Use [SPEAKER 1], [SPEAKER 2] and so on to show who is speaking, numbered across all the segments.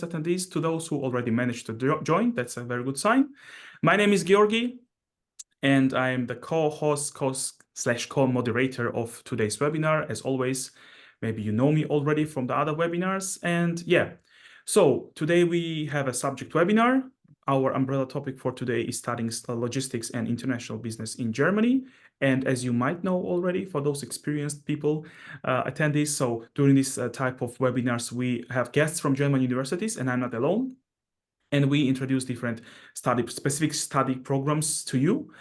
[SPEAKER 1] attendees. To those who already managed to join, that's a very good sign. My name is Georgi, and I am the co-host, co/co-moderator of today's webinar. As always, maybe you know me already from the other webinars. And yeah, so today we have a subject webinar. Our umbrella topic for today is studying logistics and international business in Germany. And as you might know already, for those experienced people, attendees, so during this type of webinars, we have guests from German universities, and I'm not alone. And we introduce different specific study programs to you.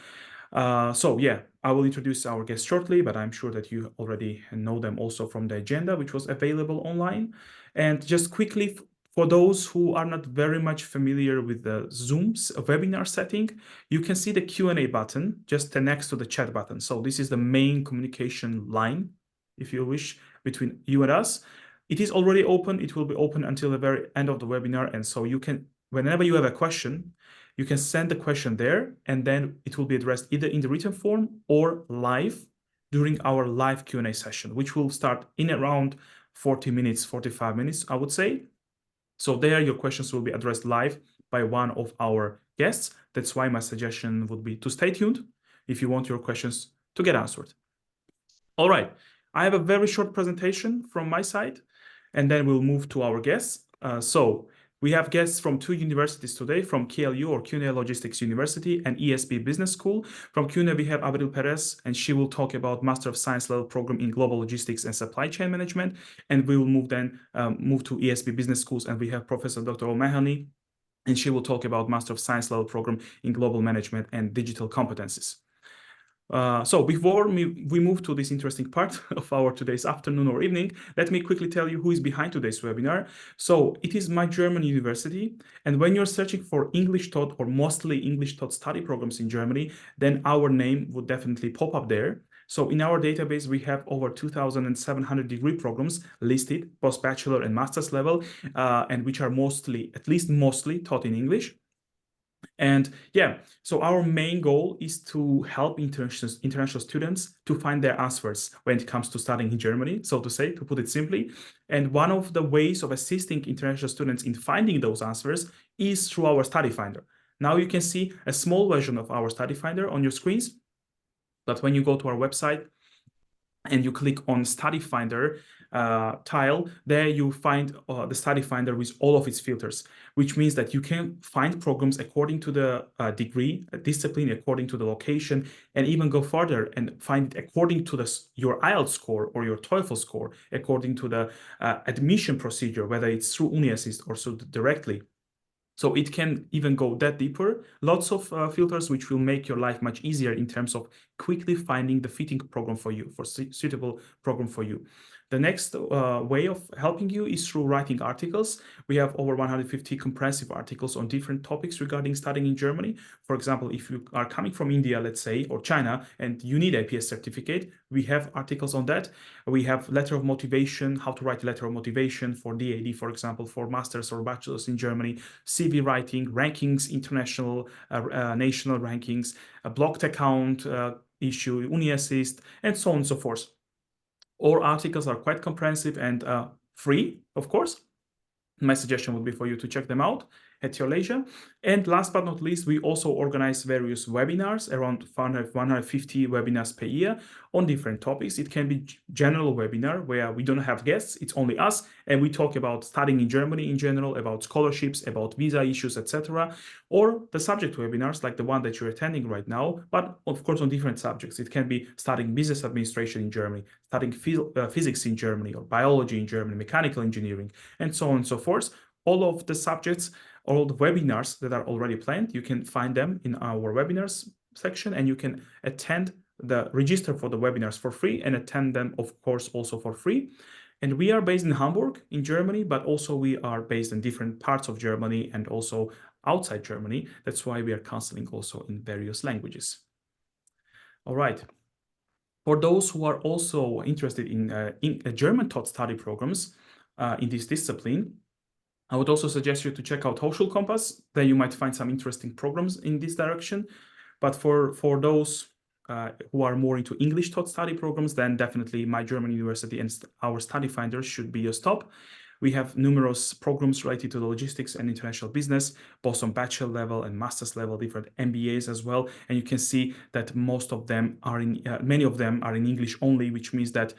[SPEAKER 1] So yeah, I will introduce our guests shortly, but I'm sure that you already know them also from the agenda, which was available online. And just quickly, for those who are not very much familiar with the Zoom's webinar setting, you can see the Q&A button just next to the chat button. So this is the main communication line, if you wish, between you and us. It is already open. It will be open until the very end of the webinar. And so you can, whenever you have a question, you can send the question there, and then it will be addressed either in the written form or live during our live Q&A session, which will start in around 40 minutes, 45 minutes, I would say. So there, your questions will be addressed live by one of our guests. That's why my suggestion would be to stay tuned if you want your questions to get answered. All right, I have a very short presentation from my side, and then we'll move to our guests. So we have guests from two universities today, from KLU or 𝘗𝘢𝘪𝘥 Logistics University and ESB Business School. From 𝘗𝘢𝘪, we have Abril Perez, and she will talk about Master of Science level program in Global Logistics and Supply Chain Management. And we will move to ESB Business Schools, and we have Professor Dr. O'Mahony, and she will talk about Master of Science level program in Global Management and Digital Competencies. So before we move to this interesting part of our today's afternoon or evening, let me quickly tell you who is behind today's webinar. So it is my German university. And when you're searching for English taught or mostly English taught study programs in Germany, then our name would definitely pop up there. So in our database, we have over 2,700 degree programs listed, post-bachelor and master's level, and which are at least mostly taught in English. And yeah, so our main goal is to help international students to find their answers when it comes to studying in Germany, so to say, to put it simply. And one of the ways of assisting international students in finding those answers is through our study finder. Now you can see a small version of our study finder on your screens, but when you go to our website and you click on study finder tile, there you find the study finder with all of its filters, which means that you can find programs according to the degree, discipline, according to the location, and even go further and find it according to your IELTS score or your TOEFL score, according to the admission procedure, whether it's through UniAssist or so directly. So it can even go that deeper. Lots of filters which will make your life much easier in terms of quickly finding the fitting program for you, for suitable program for you. The next way of helping you is through writing articles. We have over 150 comprehensive articles on different topics regarding studying in Germany. For example, if you are coming from India, let's say, or China, and you need APS certificate, we have articles on that. We have letter of motivation, how to write a letter of motivation for DAD, for example, for masters or bachelors in Germany, CV writing, rankings, international, national rankings, a blocked account issue, UniAssist, and so on and so forth. All articles are quite comprehensive and free, of course. My suggestion would be for you to check them out at your leisure. And last but not least, we also organize various webinars, around 150 webinars per year on different topics. It can be general webinar where we don't have guests, it's only us, and we talk about studying in Germany in general, about scholarships, about visa issues, etc. Or the subject webinars like the one that you're attending right now, but of course on different subjects. It can be studying business administration in Germany, studying physics in Germany, or biology in Germany, mechanical engineering, and so on and so forth. All of the subjects, all the webinars that are already planned, you can find them in our webinars section, and you can register for the webinars for free and attend them, of course, also for free. And we are based in Hamburg in Germany, but also we are based in different parts of Germany and also outside Germany. That's why we are counseling also in various languages. All right. For those who are also interested in German taught study programs in this discipline, I would also suggest you to check out Hochschulkompass. There you might find some interesting programs in this direction. But for those who are more into English taught study programs, then definitely my German university and our study finders should be your stop. We have numerous programs related to the logistics and international business, both on bachelor level and master's level, different MBAs as well. And you can see that most of them are many of them are in English only, which means that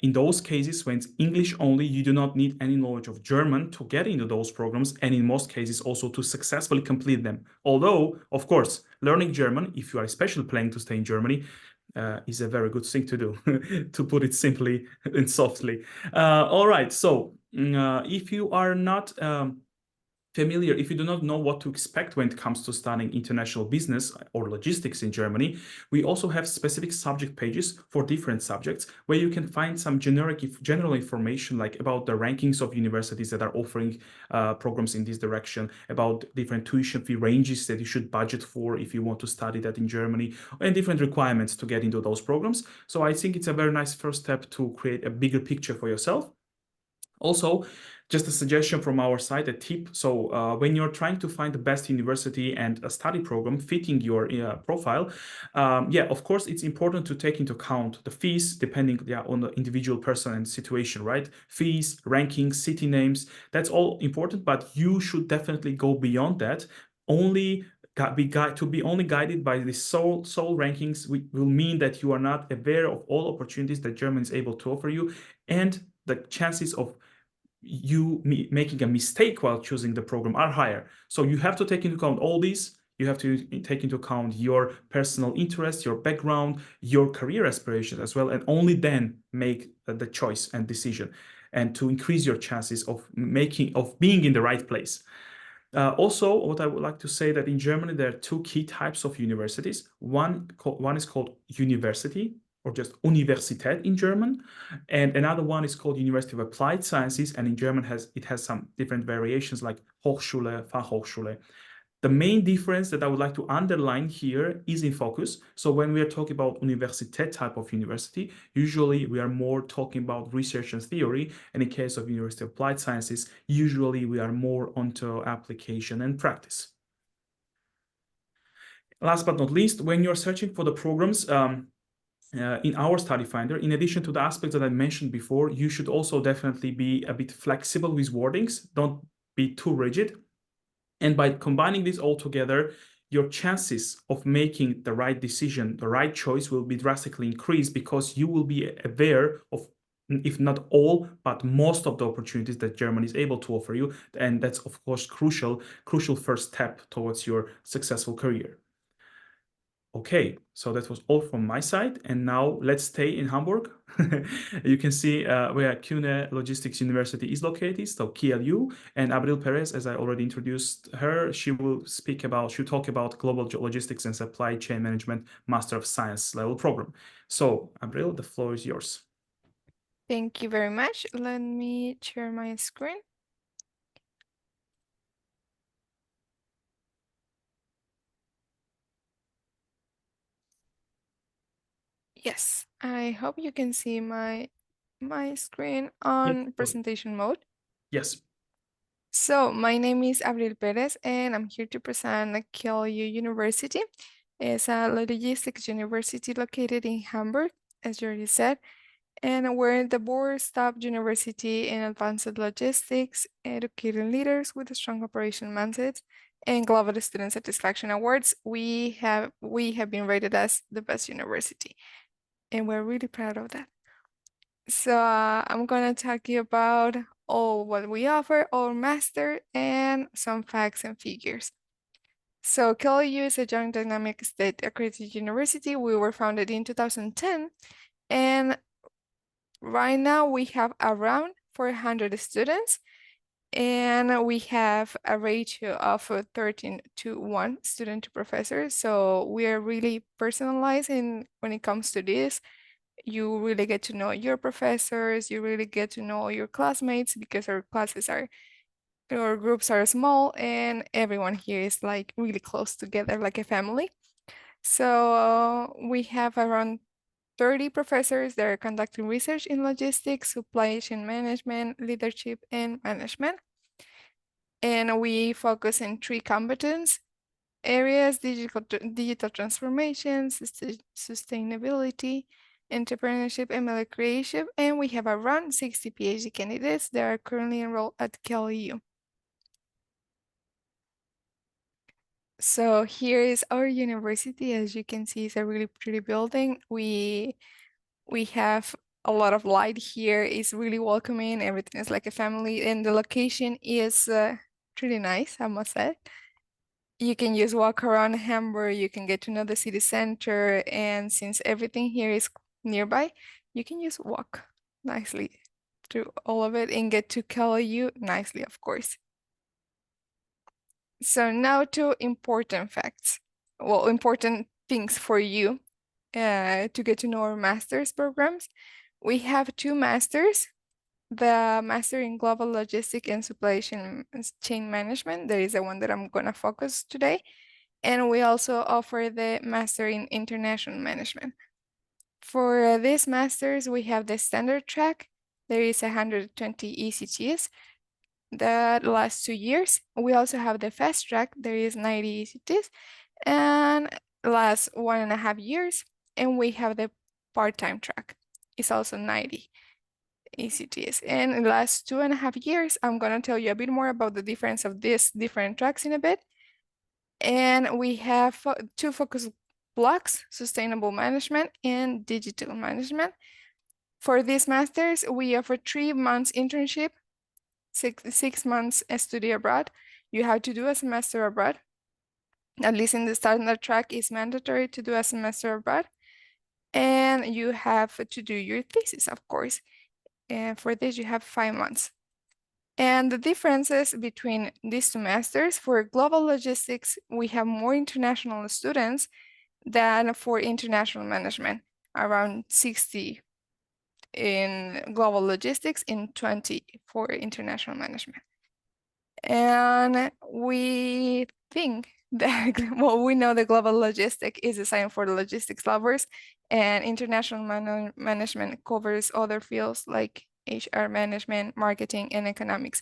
[SPEAKER 1] in those cases, when it's English only, you do not need any knowledge of German to get into those programs, and in most cases also to successfully complete them. Although, of course, learning German, if you are especially planning to stay in Germany, is a very good thing to do, to put it simply and softly. All right, so if you are not familiar, if you do not know what to expect when it comes to studying international business or logistics in Germany, we also have specific subject pages for different subjects where you can find some general information like about the rankings of universities that are offering programs in this direction, about different tuition fee ranges that you should budget for if you want to study that in Germany, and different requirements to get into those programs. So I think it's a very nice first step to create a bigger picture for yourself. Also, just a suggestion from our side, a tip. So when you're trying to find the best university and a study program fitting your profile, of course, it's important to take into account the fees depending on the individual person and situation, right? Fees, rankings, city names, that's all important, but you should definitely go beyond that. Only to be only guided by the sole rankings will mean that you are not aware of all opportunities that Germany is able to offer you, and the chances of you making a mistake while choosing the program are higher. So you have to take into account all these. You have to take into account your personal interests, your background, your career aspirations as well, and only then make the choice and decision, and to increase your chances of being in the right place. Also, what I would like to say that in Germany, there are two key types of universities. One is called university, or just Universität in German, and another one is called University of Applied Sciences, and in German it has some different variations like Hochschule, Fachhochschule. The main difference that I would like to underline here is in focus. So when we are talking about Universität type of university, usually we are more talking about research and theory. And in case of University of Applied Sciences, usually we are more onto application and practice. Last but not least, when you're searching for the programs, in our study finder, in addition to the aspects that I mentioned before, you should also definitely be a bit flexible with wordings. Don't be too rigid. And by combining this all together, your chances of making the right decision, the right choice will be drastically increased, because you will be aware of, if not all, but most of the opportunities that Germany is able to offer you. And that's, of course, crucial first step towards your successful career. Okay, so that was all from my side, and now let's stay in Hamburg. You can see where 𝘗𝘢𝘪 Logistics University is located, so KLU, and Abril Perez, as I already introduced her, she'll talk about Global Logistics and Supply Chain Management Master of Science level program. So, Abril, the floor is yours.
[SPEAKER 2] Thank you very much. Let me share my screen. Yes, I hope you can see my screen on presentation mode.
[SPEAKER 1] Yes.
[SPEAKER 2] So my name is Abril Perez, and I'm here to present 𝘗𝘢 University. It's a logistics university located in Hamburg, as you already said, and we're the board-staffed university in advanced logistics, educating leaders with a strong operation mindset and global student satisfaction awards. We have been rated as the best university, and we're really proud of that. So I'm gonna talk to you about all what we offer, our master, and some facts and figures. So 𝘗𝘢 is a young dynamic state accredited university. We were founded in 2010, and right now we have around 400 students, and we have a ratio of 13:1 student to professor. So we are really personalizing when it comes to this. You really get to know your professors, you really get to know your classmates, because our groups are small, and everyone here is like really close together, like a family. So we have around 30 professors that are conducting research in logistics, supply chain management, leadership, and management. And we focus in 3 competence areas: digital transformation, sustainability, entrepreneurship, and value creation, and we have around 60 PhD candidates that are currently enrolled at 𝘗𝑢. So here is our university. As you can see, it's a really pretty building. We have a lot of light here. It's really welcoming. Everything is like a family, and the location is pretty nice, I must say. You can just walk around Hamburg, you can get to know the city center, and since everything here is nearby, you can just walk nicely through all of it and get to 𝘗𝑢 nicely, of course. So now to important facts. Well, important things for you to get to know our master's programs. We have 2 masters. The Master in Global Logistics and Supply Chain Management. That is the one that I'm gonna focus today. And we also offer the Master in International Management. For this Masters, we have the standard track. There is 120 ECTS that lasts 2 years. We also have the fast track. There is 90 ECTS and lasts 1.5 years. And we have the part-time track. It's also 90 ECTS. And in the last 2.5 years, I'm gonna tell you a bit more about the difference of these different tracks in a bit. And we have 2 focus blocks, sustainable management and digital management. For these masters, we offer 3 months internship, 6 months study abroad. You have to do a semester abroad. At least in the standard track, it's mandatory to do a semester abroad. And you have to do your thesis, of course. And for this, you have 5 months. And the differences between these 2 masters, for global logistics, we have more international students than for international management, around 60 in global logistics and 20 for international management. And we think that, well, we know the global logistic is designed for the logistics lovers, and international management covers other fields like HR management, marketing, and economics.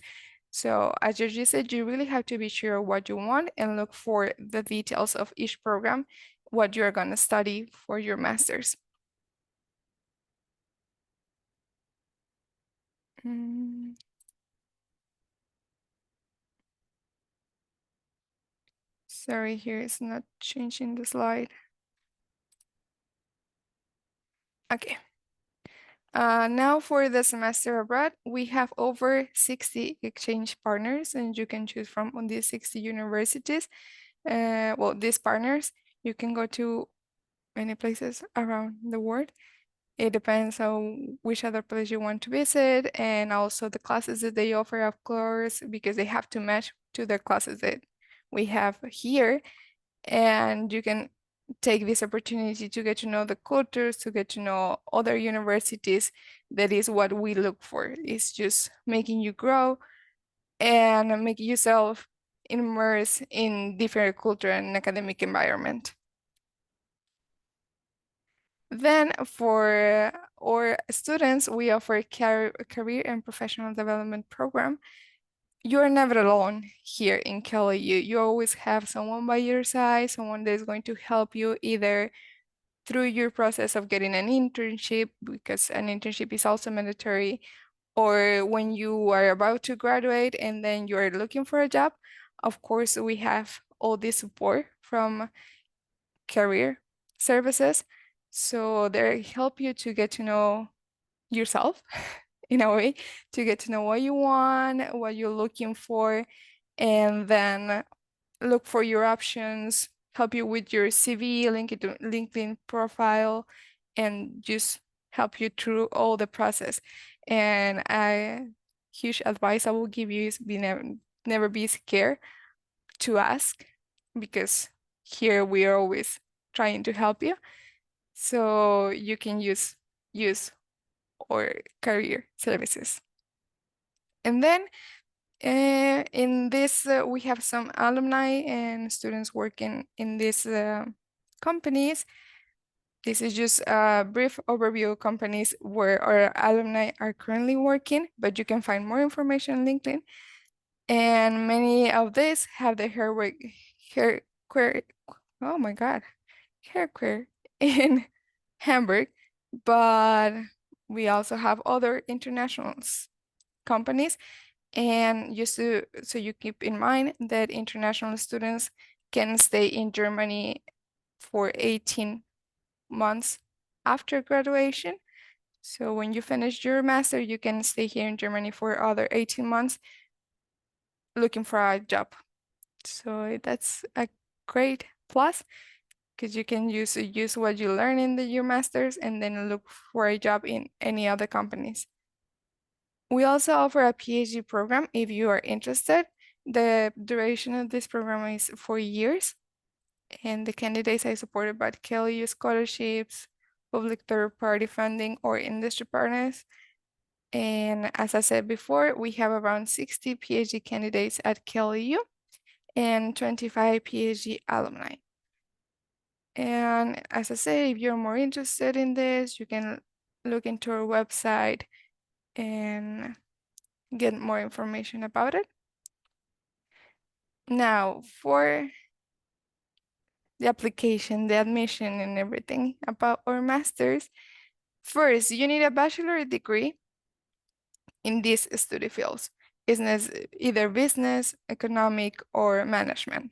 [SPEAKER 2] So as Georgie said, you really have to be sure what you want and look for the details of each program, what you're going to study for your master's. Sorry, here it's not changing the slide. Okay. Now for the semester abroad, we have over 60 exchange partners, and you can choose from these 60 universities. Well, these partners, you can go to many places around the world. It depends on which other place you want to visit, and also the classes that they offer, of course, because they have to match to the classes that we have here. And you can take this opportunity to get to know the cultures, to get to know other universities. That is what we look for. It's just making you grow and make yourself immerse in different culture and academic environment. Then for our students, we offer a career and professional development program. You're never alone here in 𝘗𝑢. You always have someone by your side, someone that is going to help you either through your process of getting an internship, because an internship is also mandatory, or when you are about to graduate and then you're looking for a job. Of course, we have all this support from career services. So they help you to get to know yourself in a way, to get to know what you want, what you're looking for, and then look for your options, help you with your CV, LinkedIn profile, and just help you through all the process. And huge advice I will give you is never be scared to ask, because here we are always trying to help you. So you can use our career services. And then in this, we have some alumni and students working in these companies. This is just a brief overview of companies where our alumni are currently working, but you can find more information on LinkedIn. And many of these have the headquarters in Hamburg. but we also have other international companies. And so you keep in mind that international students can stay in Germany for 18 months after graduation. So when you finish your master, you can stay here in Germany for other 18 months looking for a job. So that's a great plus, because you can use what you learn in your masters and then look for a job in any other companies. We also offer a PhD program if you are interested. The duration of this program is 4 years, and the candidates are supported by 𝘗𝘢 scholarships, public third-party funding, or industry partners. And as I said before, we have around 60 PhD candidates at 𝘗𝘢 and 25 PhD alumni. And as I say, if you're more interested in this, you can look into our website and get more information about it. Now, for the application, the admission, and everything about our masters, first, you need a bachelor degree in these study fields, either business, economic, or management.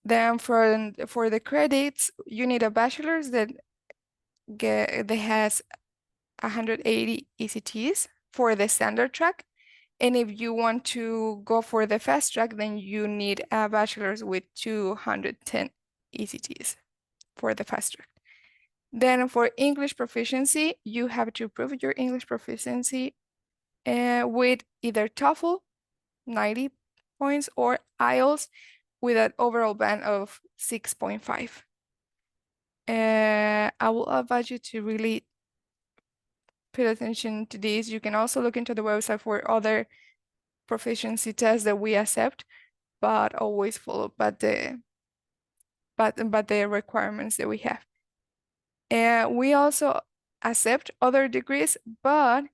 [SPEAKER 2] Then for the credits, you need a bachelor's that has 180 ECTS for the standard track. And if you want to go for the fast track, then you need a bachelor's with 210 ECTS for the fast track. Then for English proficiency, you have to prove your English proficiency with either TOEFL, 90 points, or IELTS with an overall band of 6.5. I will advise you to really pay attention to these. You can also look into the website for other proficiency tests that we accept, but always follow the requirements that we have. We also accept other degrees, but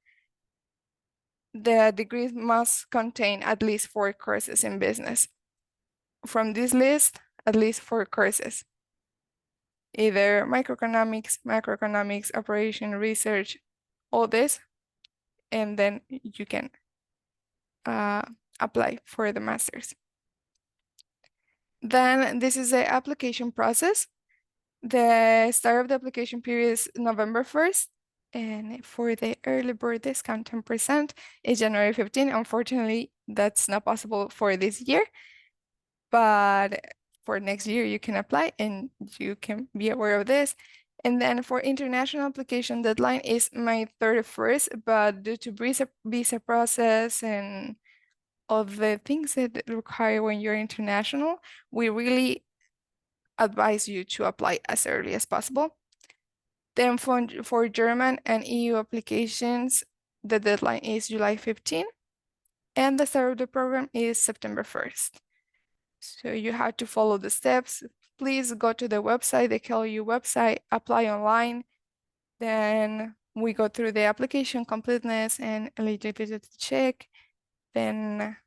[SPEAKER 2] the degrees must contain at least 4 courses in business. From this list, at least 4 courses, either microeconomics, macroeconomics, operation, research, all this, and then you can apply for the master's. Then this is the application process. The start of the application period is November 1st, and for the early bird discount 10% is January 15. Unfortunately, that's not possible for this year, but for next year you can apply and you can be aware of this. And then for international application, deadline is May 31st, but due to visa process and all the things that require when you're international, we really advise you to apply as early as possible. Then for German and EU applications, the deadline is July 15, and the start of the program is September 1st. So you have to follow the steps. Please go to the website, the 𝘗𝘢 website, apply online. Then we go through the application completeness and eligibility check. Then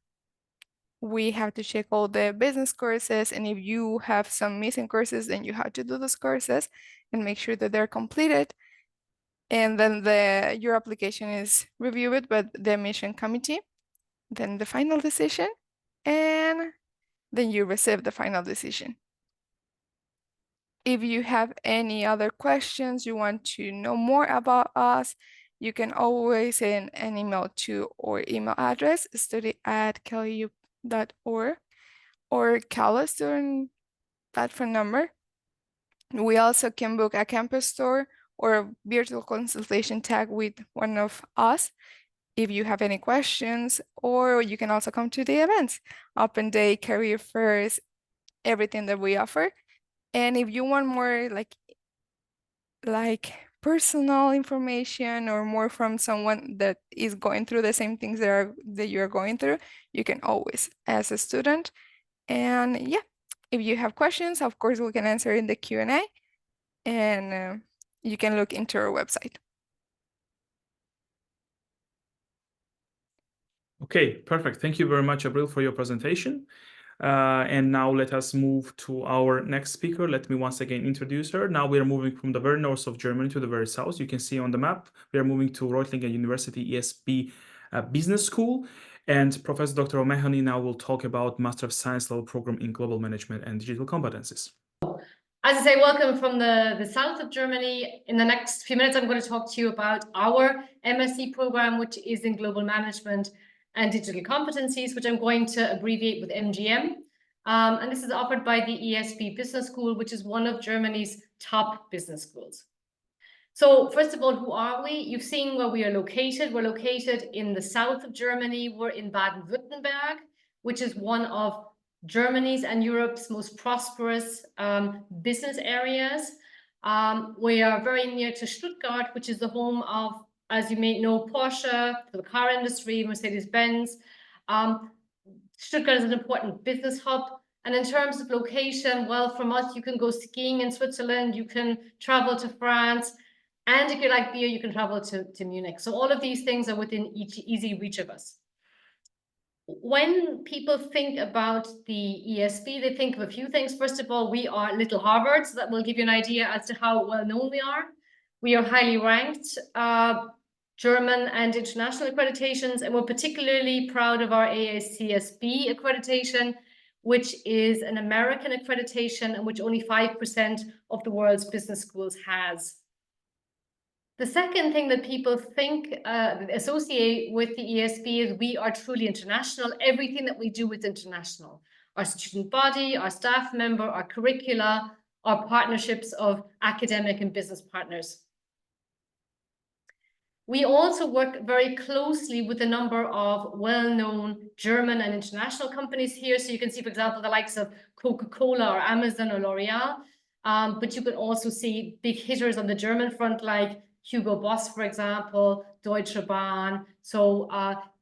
[SPEAKER 2] we have to check all the business courses, and if you have some missing courses, then you have to do those courses and make sure that they're completed. And then your application is reviewed by the admission committee, then the final decision, and then you receive the final decision. If you have any other questions, you want to know more about us, you can always send an email to our email address, study@𝘗𝘢.org, or call us during that phone number. We also can book a campus tour or a virtual consultation tag with one of us if you have any questions, or you can also come to the events, open day, career fairs, everything that we offer. And if you want more like personal information or more from someone that is going through the same things that you're going through, you can always ask a student. And yeah, if you have questions, of course, we can answer in the Q&A, and you can look into our website.
[SPEAKER 1] Okay, perfect. Thank you very much, Abril, for your presentation. And now let us move to our next speaker. Let me once again introduce her. Now we are moving from the very north of Germany to the very south. You can see on the map, we are moving to 𝘈𝘥𝘷𝘦𝘳𝘴𝘪𝘈 University ESP Business School. And Professor Dr. O'Mahony now will talk about Master of Science level program in Global Management and Digital Competencies.
[SPEAKER 3] As I say, welcome from the south of Germany. In the next few minutes, I'm going to talk to you about our MSc program, which is in Global Management and Digital Competencies, which I'm going to abbreviate with MGM. And this is offered by the ESP Business School, which is one of Germany's top business schools. So first of all, who are we? You've seen where we are located. We're located in the south of Germany. We're in Baden-Württemberg, which is one of Germany's and Europe's most prosperous business areas. We are very near to Stuttgart, which is the home of, as you may know, Porsche, for the car industry, Mercedes-Benz. Stuttgart is an important business hub. And in terms of location, well, from us, you can go skiing in Switzerland, you can travel to France, and if you like beer, you can travel to Munich. So all of these things are within easy reach of us. When people think about the ESP, they think of a few things. First of all, we are Little Harvard, so that will give you an idea as to how well known we are. We are highly ranked German and international accreditations, and we're particularly proud of our AACSB accreditation, which is an American accreditation and which only 5% of the world's business schools has. The second thing that people think, associate with the ESP is we are truly international. Everything that we do is international. Our student body, our staff member, our curricula, our partnerships of academic and business partners. We also work very closely with a number of well-known German and international companies here. So you can see, for example, the likes of Coca-Cola or Amazon or L'Oreal. But you can also see big hitters on the German front like Hugo Boss, for example, Deutsche Bahn. So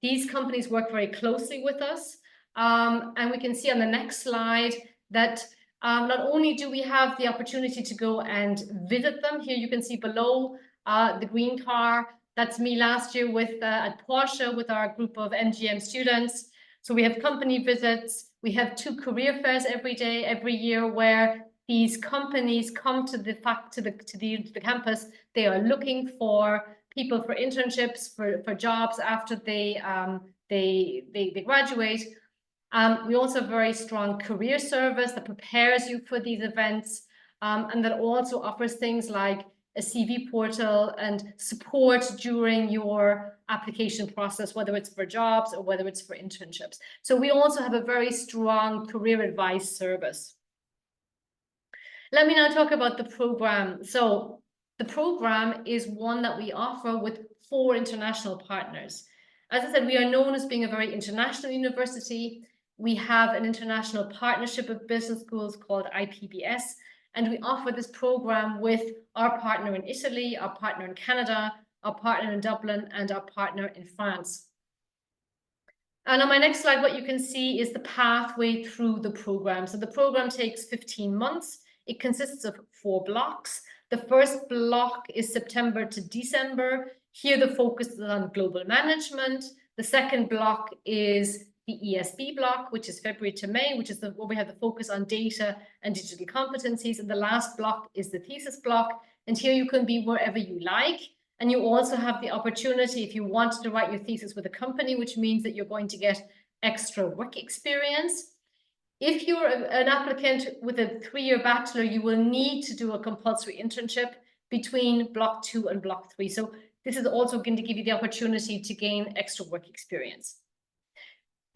[SPEAKER 3] these companies work very closely with us. And we can see on the next slide that not only do we have the opportunity to go and visit them, here you can see below the green car. That's me last year with at Porsche with our group of MGM students. So we have company visits. We have 2 career fairs every year, where these companies come to the campus. They are looking for people for internships, for jobs after they graduate. We also have a very strong career service that prepares you for these events, and that also offers things like a CV portal and support during your application process, whether it's for jobs or whether it's for internships. So we also have a very strong career advice service. Let me now talk about the program. So the program is one that we offer with 4 international partners. As I said, we are known as being a very international university. We have an international partnership of business schools called IPBS, and we offer this program with our partner in Italy, our partner in Canada, our partner in Dublin, and our partner in France. And on my next slide, what you can see is the pathway through the program. So the program takes 15 months. It consists of 4 blocks. The first block is September to December. Here, the focus is on global management. The second block is the ESB block, which is February to May, which is where we have the focus on data and digital competencies. And the last block is the thesis block. And here you can be wherever you like. And you also have the opportunity, if you want to write your thesis with a company, which means that you're going to get extra work experience. If you're an applicant with a 3-year bachelor, you will need to do a compulsory internship between block 2 and block 3. So this is also going to give you the opportunity to gain extra work experience.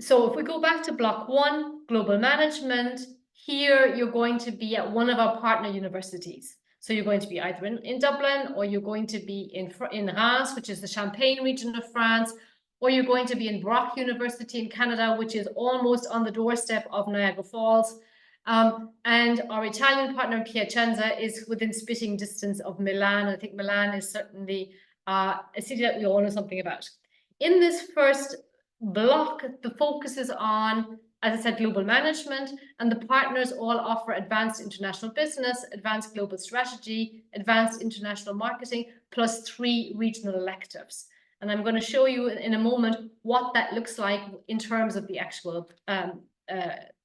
[SPEAKER 3] So if we go back to block 1, global management, here you're going to be at one of our partner universities. So you're going to be either in Dublin, or you're going to be in Reims, which is the Champagne region of France, or you're going to be in Brock University in Canada, which is almost on the doorstep of Niagara Falls. And our Italian partner, Piacenza, is within spitting distance of Milan. I think Milan is certainly a city that we all know something about. In this first block, the focus is on, as I said, global management, and the partners all offer advanced international business, advanced global strategy, advanced international marketing, plus 3 regional electives. And I'm going to show you in a moment what that looks like in terms of the actual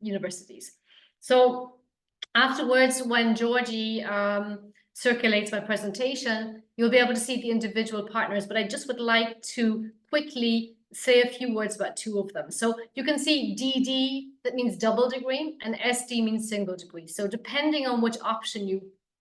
[SPEAKER 3] universities. So afterwards, when Georgie circulates my presentation, you'll be able to see the individual partners, but I just would like to quickly say a few words about two of them. So you can see DD, that means double degree, and SD means single degree. So depending on which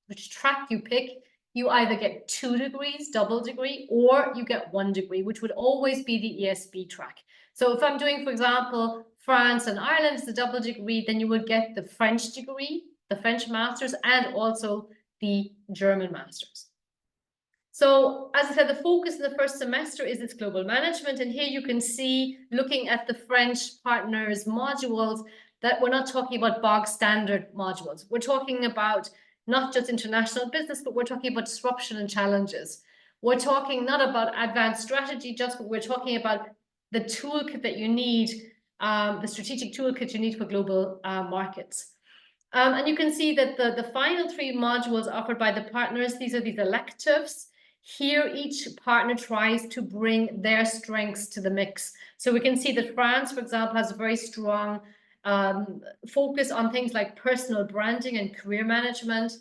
[SPEAKER 3] which track you pick, you either get 2 degrees, double degree, or you get 1 degree, which would always be the ESB track. So if I'm doing, for example, France and Ireland is a double degree, then you would get the French degree, the French master's, and also the German master's. So as I said, the focus in the first semester is its global management. And here you can see, looking at the French partners modules, that we're not talking about bog standard modules. We're talking about not just international business, but we're talking about disruption and challenges. We're talking not about advanced strategy, but we're talking about the toolkit that you need, the strategic toolkit you need for global markets. And you can see that the final 3 modules offered by the partners, these are these electives. Here, each partner tries to bring their strengths to the mix. So we can see that France, for example, has a very strong focus on things like personal branding and career management.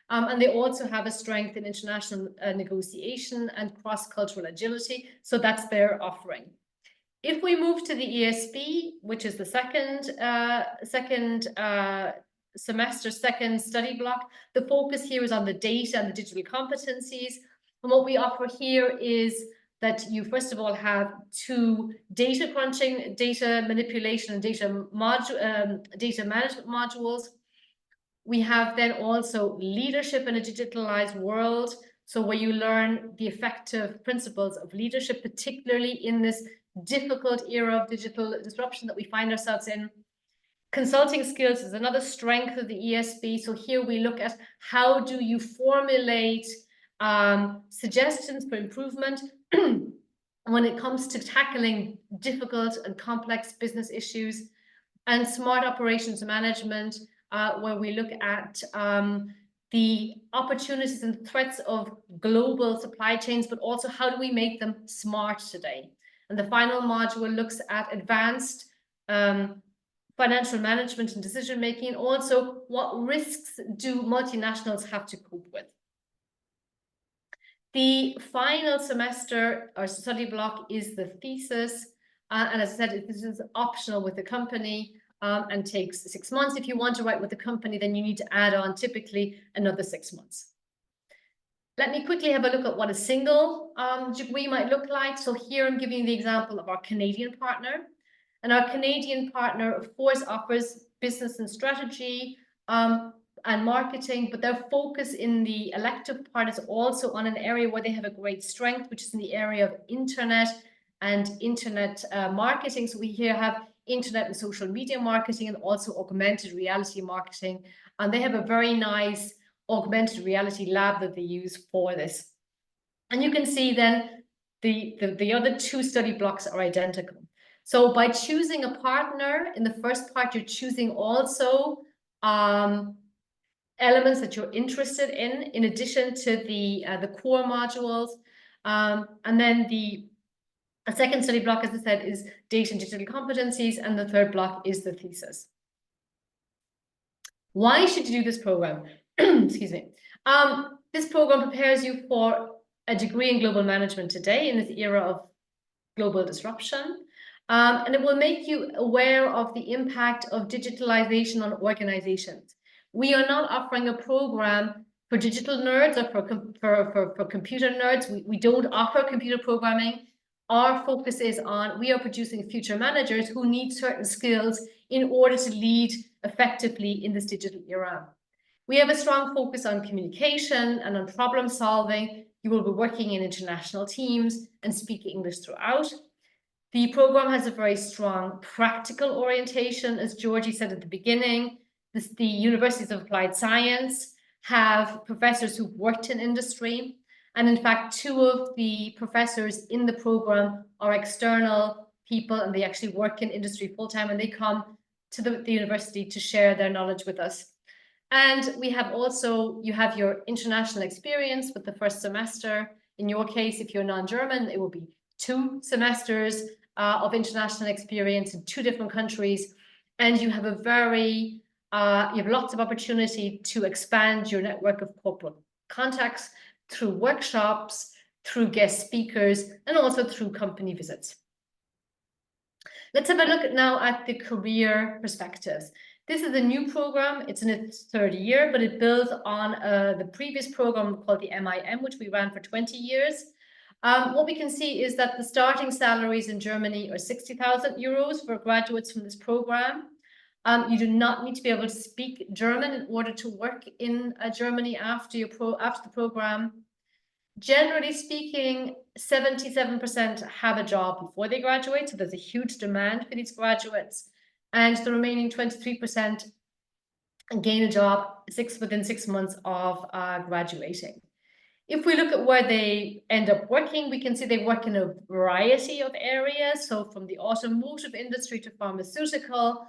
[SPEAKER 3] And they also have a strength in international negotiation and cross-cultural agility. So that's their offering. If we move to the ESB, which is the second semester, second study block, the focus here is on the data and the digital competencies. And what we offer here is that you, first of all, have 2 data crunching, data manipulation, and data management modules. We have then also leadership in a digitalized world, so where you learn the effective principles of leadership, particularly in this difficult era of digital disruption that we find ourselves in. Consulting skills is another strength of the ESB. So here we look at how do you formulate suggestions for improvement when it comes to tackling difficult and complex business issues, and smart operations management, where we look at the opportunities and threats of global supply chains, but also how do we make them smart today. And the final module looks at advanced financial management and decision making, and also what risks do multinationals have to cope with. The final semester or study block is the thesis, and as I said, this is optional with the company and takes 6 months. If you want to write with the company, then you need to add on typically another 6 months. Let me quickly have a look at what a single degree might look like. So here I'm giving you the example of our Canadian partner. And our Canadian partner, of course, offers business and strategy and marketing, but their focus in the elective part is also on an area where they have a great strength, which is in the area of internet and internet marketing. So we here have internet and social media marketing, and also augmented reality marketing. And they have a very nice augmented reality lab that they use for this. And you can see then the other 2 study blocks are identical. So by choosing a partner, in the first part, you're choosing also elements that you're interested in addition to the core modules. And then the second study block, as I said, is data and digital competencies, and the third block is the thesis. Why should you do this program? Excuse me. This program prepares you for a degree in global management today in this era of global disruption. And it will make you aware of the impact of digitalization on organizations. We are not offering a program for digital nerds or for computer nerds. We don't offer computer programming. Our focus is on, we are producing future managers who need certain skills in order to lead effectively in this digital era. We have a strong focus on communication and on problem solving. You will be working in international teams and speak English throughout. The program has a very strong practical orientation, as Georgie said at the beginning. The universities of applied science have professors who've worked in industry. And in fact, 2 of the professors in the program are external people, and they actually work in industry full-time, and they come to the university to share their knowledge with us. And we have also, you have your international experience with the first semester. In your case, if you're non-German, it will be 2 semesters of international experience in 2 different countries. and you have a very, you have lots of opportunity to expand your network of corporate contacts through workshops, through guest speakers, and also through company visits. Let's have a look now at the career perspectives. This is a new program. It's in its third year, but it builds on the previous program called the MIM, which we ran for 20 years. What we can see is that the starting salaries in Germany are 60,000 euros for graduates from this program. You do not need to be able to speak German in order to work in Germany after the program. Generally speaking, 77% have a job before they graduate, so there's a huge demand for these graduates, and the remaining 23% gain a job within 6 months of graduating. If we look at where they end up working, we can see they work in a variety of areas. So from the automotive industry to pharmaceutical,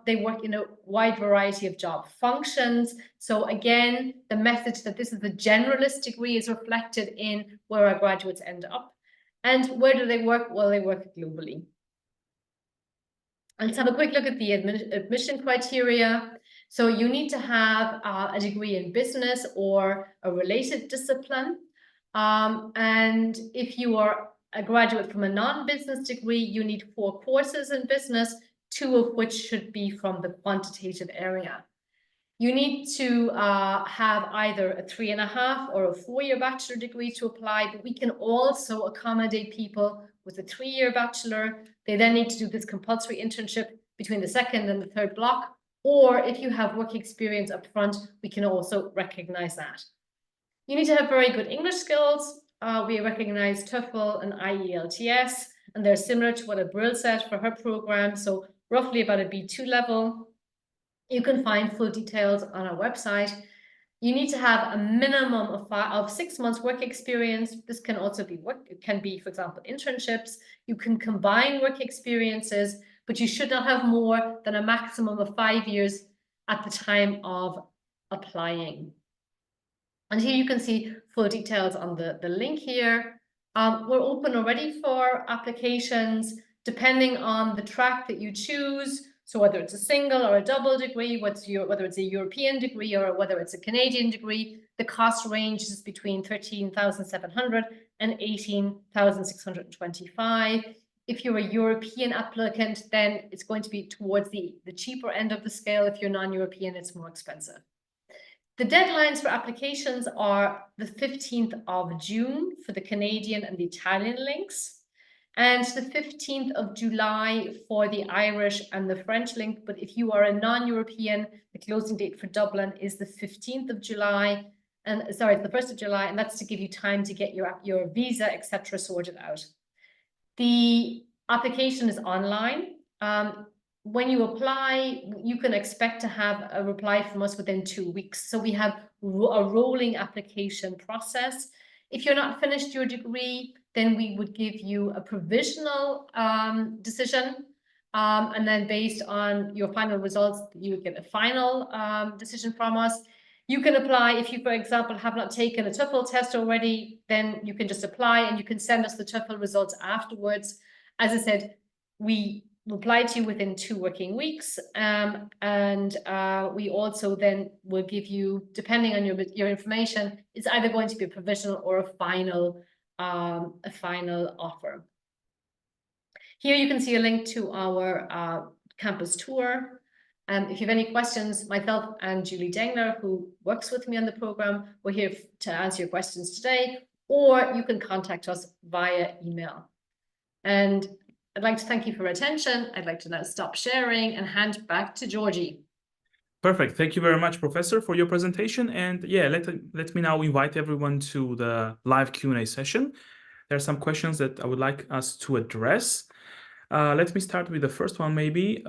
[SPEAKER 3] they work in a wide variety of job functions. So again, the message that this is a generalist degree is reflected in where our graduates end up. And where do they work? Well, they work globally. Let's have a quick look at the admission criteria. So you need to have a degree in business or a related discipline. And if you are a graduate from a non-business degree, you need 4 courses in business, 2 of which should be from the quantitative area. You need to have either a 3.5 or a 4-year bachelor degree to apply, but we can also accommodate people with a 3-year bachelor. They then need to do this compulsory internship between the second and the third block, or if you have work experience up front, we can also recognize that. You need to have very good English skills. We recognize TOEFL and IELTS, and they're similar to what Abril said for her program, so roughly about a B2 level. You can find full details on our website. You need to have a minimum of 6 months work experience. This can also be it can be, for example, internships. You can combine work experiences, but you should not have more than a maximum of 5 years at the time of applying. And here you can see full details on the link here. We're open already for applications, depending on the track that you choose. So whether it's a single or a double degree, whether it's a European degree or whether it's a Canadian degree, the cost range is between 13,700 and 18,625. If you're a European applicant, then it's going to be towards the cheaper end of the scale. If you're non-European, it's more expensive. The deadlines for applications are the 15th of June for the Canadian and the Italian links, and the 15th of July for the Irish and the French link. But if you are a non-European, the closing date for Dublin is the 15th of July, and sorry, the 1st of July, and that's to give you time to get your visa, etc., sorted out. The application is online. When you apply, you can expect to have a reply from us within 2 weeks. So we have a rolling application process. If you're not finished your degree, then we would give you a provisional decision. And then based on your final results, you would get a final decision from us. You can apply if you, for example, have not taken a TOEFL test already, then you can just apply and you can send us the TOEFL results afterwards. As I said, we reply to you within 2 working weeks, and we also then will give you, depending on your information, it's either going to be a provisional or a final offer. Here you can see a link to our campus tour. If you have any questions, myself and Julie Dengler, who works with me on the program, we're here to answer your questions today, or you can contact us via email. And I'd like to thank you for your attention. I'd like to now stop sharing and hand back to Georgie.
[SPEAKER 1] Perfect. Thank you very much, Professor, for your presentation. And yeah, let me now invite everyone to the live Q&A session. There are some questions that I would like us to address. Let me start with the first one, maybe.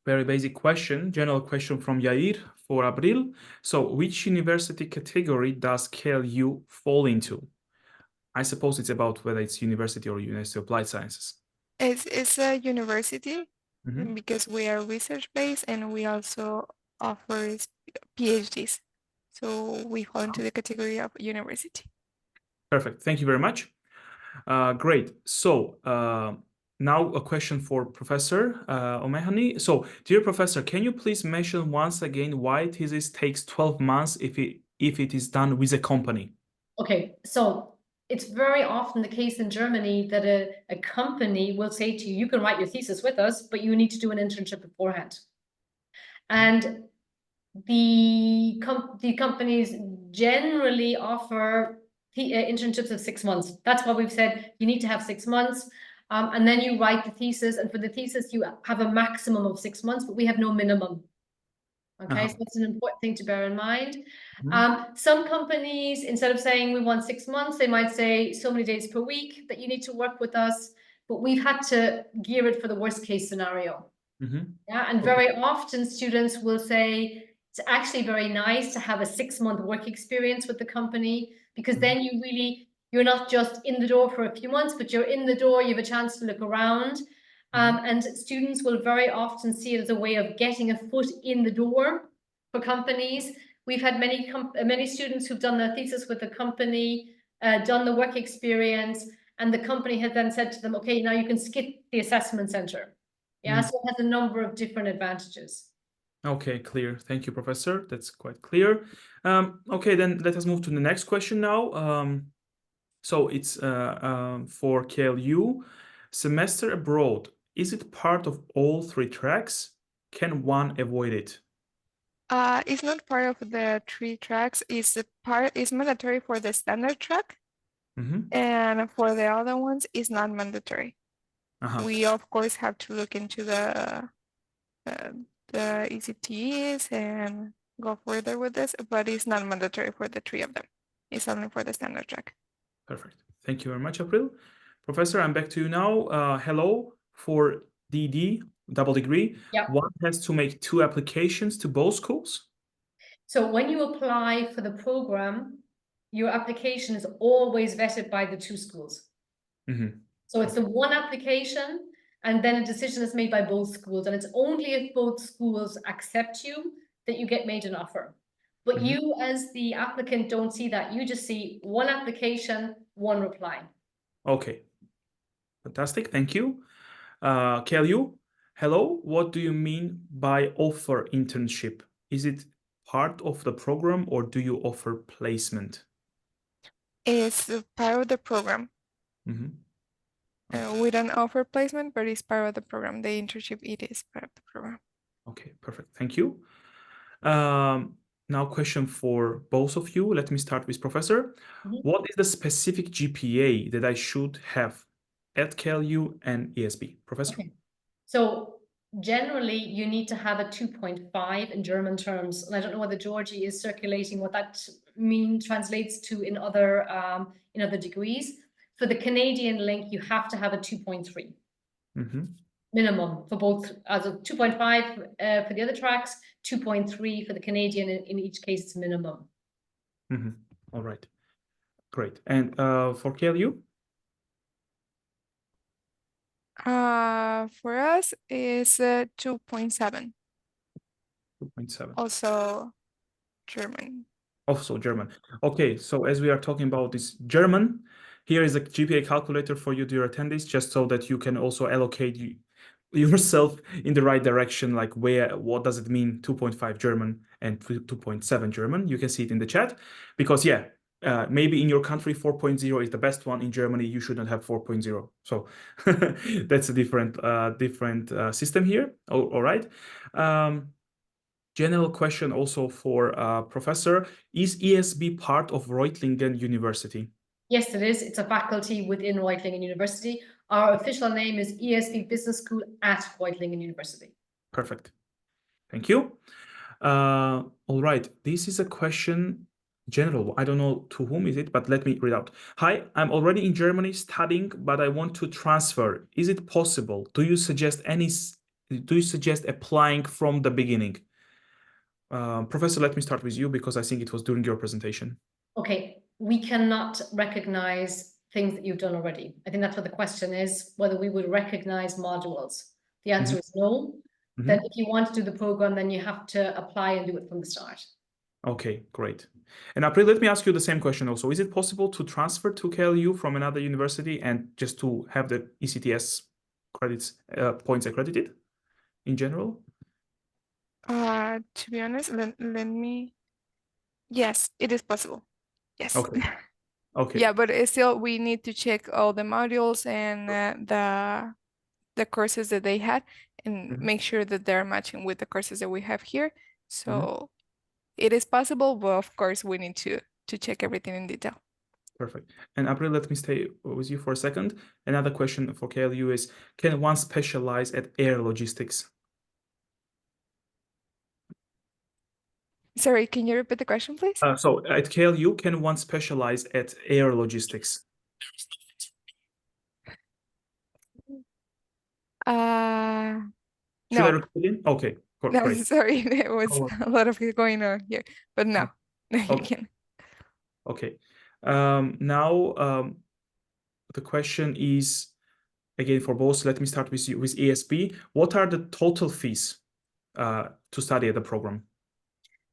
[SPEAKER 1] Very basic question, general question from Yair for Abril. So which university category does 𝘗𝘢 fall into? I suppose it's about whether it's university or University of Applied Sciences.
[SPEAKER 2] It's a university
[SPEAKER 1] Mm-hmm.
[SPEAKER 2] because we are research-based and we also offer PhDs. So we fall into the category of university.
[SPEAKER 1] Perfect. Thank you very much. Great. So Now a question for Professor Omehani. So, dear Professor, can you please mention once again why thesis takes 12 months if it is done with a company?
[SPEAKER 3] Okay, so it's very often the case in Germany that a company will say to you, you can write your thesis with us, but you need to do an internship beforehand. And the companies generally offer internships of 6 months. That's why we've said you need to have 6 months. And then you write the thesis, and for the thesis, you have a maximum of 6 months, but we have no minimum. Okay, so that's an important thing to bear in mind. Some companies, instead of saying we want 6 months, they might say so many days per week that you need to work with us, but we've had to gear it for the worst case scenario. Yeah, and very often students will say it's actually very nice to have a 6-month work experience with the company, because then you're not just in the door for a few months, but you're in the door, you have a chance to look around. And students will very often see it as a way of getting a foot in the door for companies. We've had many students who've done their thesis with the company, done the work experience, and the company has then said to them, okay, now you can skip the assessment center. Yeah, so it has a number of different advantages.
[SPEAKER 1] Okay, clear. Thank you, Professor. That's quite clear. Okay, then let us move to the next question now. So it's for 𝘗𝘢. Semester abroad, is it part of all 3 tracks? Can one avoid it?
[SPEAKER 2] It's not part of the 3 tracks. It's mandatory for the standard track, and for the other ones, it's not mandatory. We of course have to look into the ECTs and go further with this, but it's not mandatory for the 3 of them. It's only for the standard track.
[SPEAKER 1] Perfect. Thank you very much, April. Professor, I'm back to you now. Hello, for DD, double degree, one has to make 2 applications to both schools?
[SPEAKER 3] So when you apply for the program, your application is always vetted by the 2 schools. So it's the one application, and then a decision is made by both schools, and it's only if both schools accept you that you get made an offer. But you, as the applicant, don't see that. You just see one application, one reply.
[SPEAKER 1] Okay, fantastic. Thank you. 𝘗𝘢, hello. What do you mean by offer internship? Is it part of the program, or do you offer placement?
[SPEAKER 2] It's part of the program. We don't offer placement, but it's part of the program. The internship, it is part of the program.
[SPEAKER 1] Okay, perfect. Thank you. Now question for both of you. Let me start with Professor. What is the specific GPA that I should have at 𝘗𝘢 and ESB? Professor?
[SPEAKER 3] Okay. So generally, you need to have a 2.5 in German terms. And I don't know whether Georgie is circulating what that translates to in other degrees. For the Canadian link, you have to have a 2.3 minimum for both, as a 2.5 for the other tracks, 2.3 for the Canadian. In each case, it's minimum.
[SPEAKER 1] All right, great. And for 𝘗𝘢?
[SPEAKER 2] For us, is 2.7.
[SPEAKER 1] 2.7.
[SPEAKER 2] Also German.
[SPEAKER 1] Also German. Okay, so as we are talking about this German, here is a GPA calculator for you, dear attendees, just so that you can also allocate yourself in the right direction, like what does it mean 2.5 German and 2.7 German. You can see it in the chat, because maybe in your country 4.0 is the best one. In Germany you should not have 4.0, so that's a different system here. All right. General question also for Professor. Is ESB part of Reutlingen University?
[SPEAKER 3] Yes, it is. It's a faculty within Reutlingen University. Our official name is ESB Business School at Reutlingen University.
[SPEAKER 1] Perfect. Thank you. All right. This is a question, general. I don't know to whom is it, but let me read out. Hi, I'm already in Germany studying, but I want to transfer. Is it possible? Do you suggest applying from the beginning? Professor, let me start with you, because I think it was during your presentation.
[SPEAKER 3] Okay, we cannot recognize things that you've done already. I think that's what the question is, whether we would recognize modules. The answer is no. Then if you want to do the program, then you have to apply and do it from the start.
[SPEAKER 1] Okay, great. And April, let me ask you the same question also. Is it possible to transfer to 𝘗𝘢 from another university and just to have the ECTS credits points accredited in general?
[SPEAKER 2] To be honest, let me. Yes, it is possible. Yes.
[SPEAKER 1] Okay. Okay.
[SPEAKER 2] Yeah, but still, we need to check all the modules and the courses that they had, and
[SPEAKER 1] Mhm.
[SPEAKER 2] make sure that they're matching with the courses that we have here. So it is possible, but of course, we need to check everything in detail.
[SPEAKER 1] Perfect. And April, let me stay with you for a second. Another question for KLU is, can one specialize at air logistics?
[SPEAKER 2] Sorry, can you repeat the question, please?
[SPEAKER 1] So at KLU, can one specialize at air logistics? Should I
[SPEAKER 2] No,
[SPEAKER 1] repeat it? Okay,
[SPEAKER 2] no,
[SPEAKER 1] great.
[SPEAKER 2] sorry, there was
[SPEAKER 1] Go on.
[SPEAKER 2] a lot of it going on here, but no, no, you
[SPEAKER 1] Okay.
[SPEAKER 2] can.
[SPEAKER 1] Okay. Now the question is again for both. Let me start with you with ESB. What are the total fees to study at the program?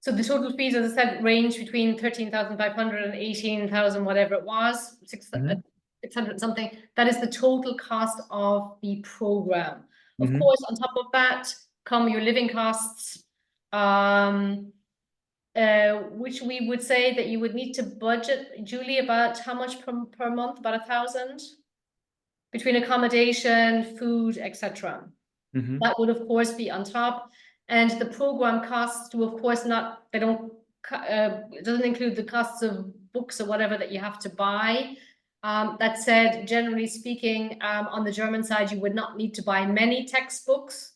[SPEAKER 3] So the total fees, as I said, range between 13,500 and 18,000, whatever it was, 600 something. That is the total cost of the program. Of course, on top of that come your living costs, which we would say that you would need to budget, Julie, about how much per month? About 1,000 between accommodation, food, etc. That would of course be on top, and the program costs do of course not. They don't. It doesn't include the costs of books or whatever that you have to buy. That said, generally speaking, on the German side, you would not need to buy many textbooks.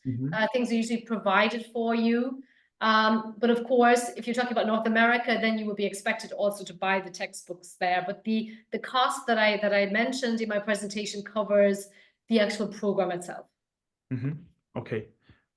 [SPEAKER 3] Things are usually provided for you. But of course, if you're talking about North America, then you would be expected also to buy the textbooks there. But the cost that I mentioned in my presentation covers the actual program itself.
[SPEAKER 1] Okay,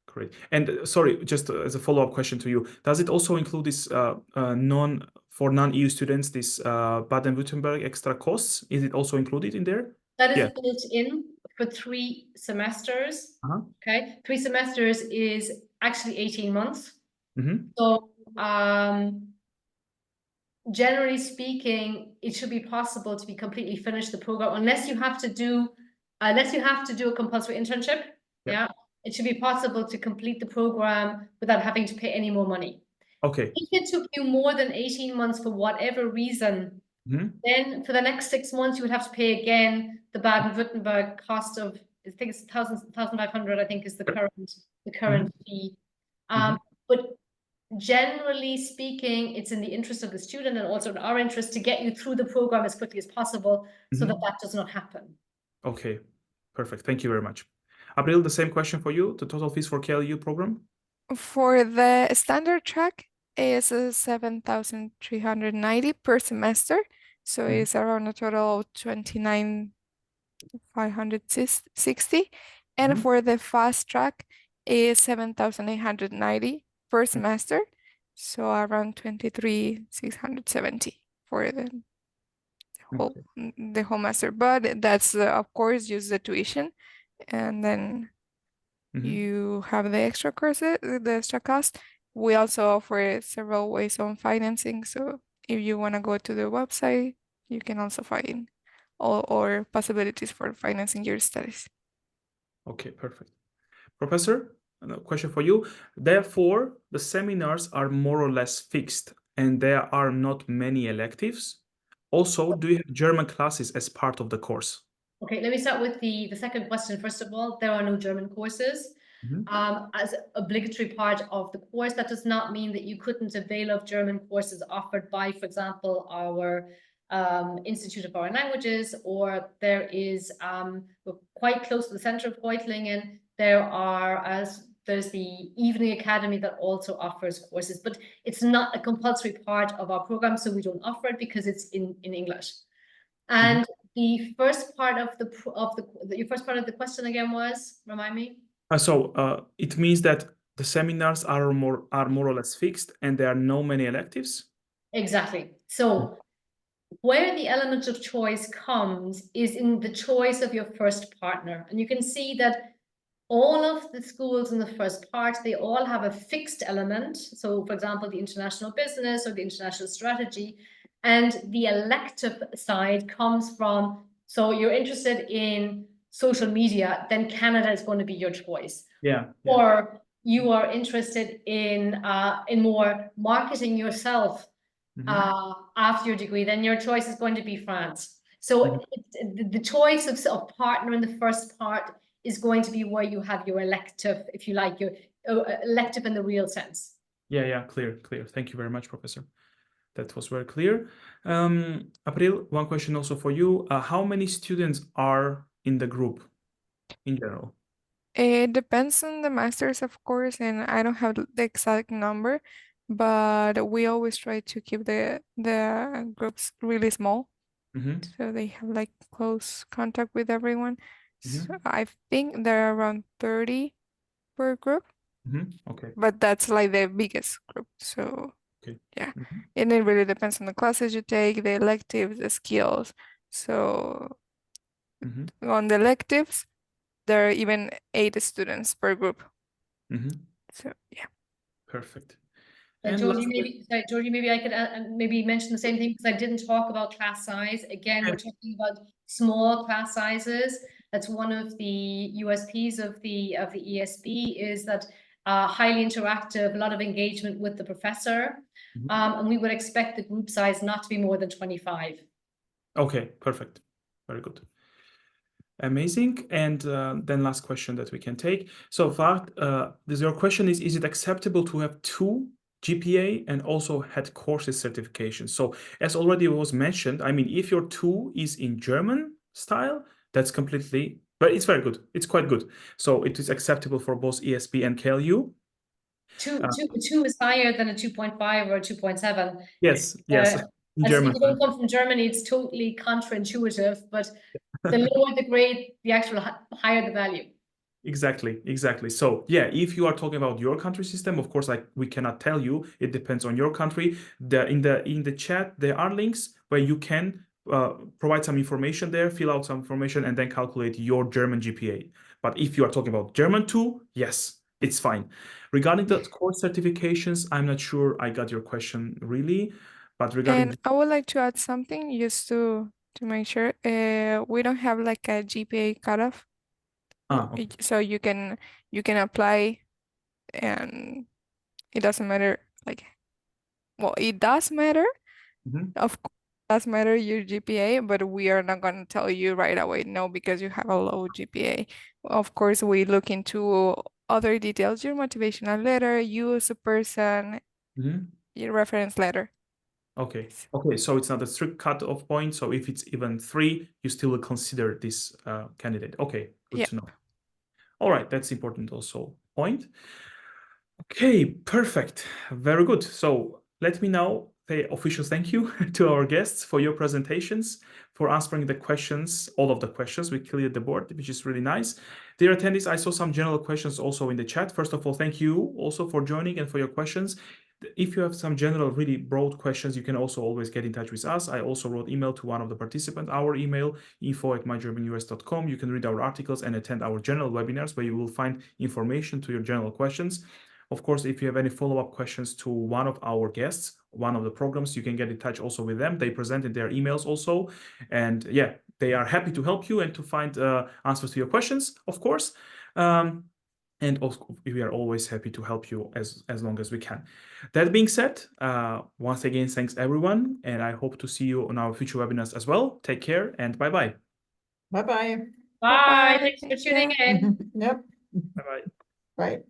[SPEAKER 1] great. And sorry, just as a follow-up question to you, does it also include this non-EU students, this Baden-Württemberg extra costs? Is it also included in there?
[SPEAKER 3] That is built in for 3 semesters. Okay, 3 semesters is actually 18 months. So generally speaking, it should be possible to be completely finished the program unless you have to do a compulsory internship. Yeah, it should be possible to complete the program without having to pay any more money.
[SPEAKER 1] Okay.
[SPEAKER 3] If it took you more than 18 months for whatever reason, then for the next 6 months you would have to pay again the Baden-Württemberg cost of, I think it's 1,500. I think is the current fee. But generally speaking, it's in the interest of the student and also in our interest to get you through the program as quickly as possible so that does not happen. Okay,
[SPEAKER 1] perfect. Thank you very much. April, the same question for you, the total fees for KLU program?
[SPEAKER 2] For the standard track, is 7,390 per semester. So it's around a total of 29,560. And for the fast track is 7,890 per semester. So around 23,670 for the whole master. But that's of course just the tuition, and then you have the extra courses, the extra cost. We also offer several ways on financing. So if you want to go to the website, you can also find all possibilities for financing your studies.
[SPEAKER 1] Okay, perfect. Professor, a question for you. Therefore, the seminars are more or less fixed and there are not many electives. Also, do you have German classes as part of the course?
[SPEAKER 3] Okay, let me start with the second question. First of all, there are no German courses as obligatory part of the course. That does not mean that you couldn't avail of German courses offered by, for example, our Institute of Foreign Languages, or there is, we're quite close to the center of Reutlingen, there's the Evening Academy that also offers courses, but it's not a compulsory part of our program, so we don't offer it because it's in English. And the first part of your first part of the question again was, remind me.
[SPEAKER 1] So it means that the seminars are more or less fixed and there are no many electives?
[SPEAKER 3] Exactly. So where the element of choice comes is in the choice of your first partner. And you can see that all of the schools in the first part, they all have a fixed element. So for example, the international business or the international strategy, and the elective side comes from, so you're interested in social media, then Canada is going to be your choice.
[SPEAKER 1] Yeah.
[SPEAKER 3] Or you are interested in more marketing yourself after your degree, then your choice is going to be France. So the choice of partner in the first part is going to be where you have your elective, if you like, your elective in the real sense.
[SPEAKER 1] Yeah, clear. Thank you very much, Professor. That was very clear. April, one question also for you. How many students are in the group in general?
[SPEAKER 2] It depends on the masters, of course, and I don't have the exact number, but we always try to keep the groups really small, so they have like close contact with everyone. So I think there are around 30 per group,
[SPEAKER 1] Okay.
[SPEAKER 2] but that's like the biggest group. So
[SPEAKER 1] Okay.
[SPEAKER 2] yeah, and it really depends on the classes you take, the electives, the skills. So on the electives, there are even 8 students per group. So yeah.
[SPEAKER 1] Perfect.
[SPEAKER 3] And Georgie, maybe I could maybe mention the same thing, because I didn't talk about class size. Again, we're talking about small class sizes. That's one of the USPs of the ESB, is that highly interactive, a lot of engagement with the professor, and we would expect the group size not to be more than 25.
[SPEAKER 1] Okay, perfect. Very good. Amazing. And then last question that we can take. So Fahd, your question is it acceptable to have 2 GPA and also had courses certification? So as already was mentioned, I mean, if your 2 is in German style, that's completely, but it's very good. It's quite good. So it is acceptable for both ESB and KLU.
[SPEAKER 3] 2 is higher than a 2.5 or a 2.7.
[SPEAKER 1] Yes. In
[SPEAKER 3] as
[SPEAKER 1] German.
[SPEAKER 3] people don't come from Germany, it's totally counterintuitive, but the lower the grade, the actual higher the value.
[SPEAKER 1] Exactly. So yeah, if you are talking about your country system, of course, like we cannot tell you. It depends on your country. In the chat, there are links where you can provide some information there, fill out some information, and then calculate your German GPA. But if you are talking about German 2, yes, it's fine. Regarding the course certifications, I'm not sure I got your question really, but regarding
[SPEAKER 2] And I would like to add something just to make sure. We don't have like a GPA cutoff.
[SPEAKER 1] okay.
[SPEAKER 2] So you can apply, and it doesn't matter, like, well, it does matter. Of course, it does matter your GPA, but we are not going to tell you right away, no, because you have a low GPA. Of course, we look into other details, your motivational letter, you as a person, your reference letter.
[SPEAKER 1] Okay, so it's not a strict cut-off point. So if it's even 3, you still will consider this candidate. Okay, good to know. All right, that's important also point. Okay, perfect. Very good. So let me now say official thank you to our guests for your presentations, for answering the questions, all of the questions. We cleared the board, which is really nice. Dear attendees, I saw some general questions also in the chat. First of all, thank you also for joining and for your questions. If you have some general, really broad questions, you can also always get in touch with us. I also wrote email to one of the participants, our email, info@mygermanus.com. You can read our articles and attend our general webinars where you will find information to your general questions. Of course, if you have any follow-up questions to one of our guests, one of the programs, you can get in touch also with them. They presented their emails also. And yeah, they are happy to help you and to find answers to your questions, of course. And also, we are always happy to help you as long as we can. That being said, once again, thanks everyone. And I hope to see you on our future webinars as well. Take care and bye-bye.
[SPEAKER 4] Bye-bye.
[SPEAKER 3] Bye. Thanks for tuning in.
[SPEAKER 4] Yep.
[SPEAKER 1] Bye-bye.
[SPEAKER 4] Bye.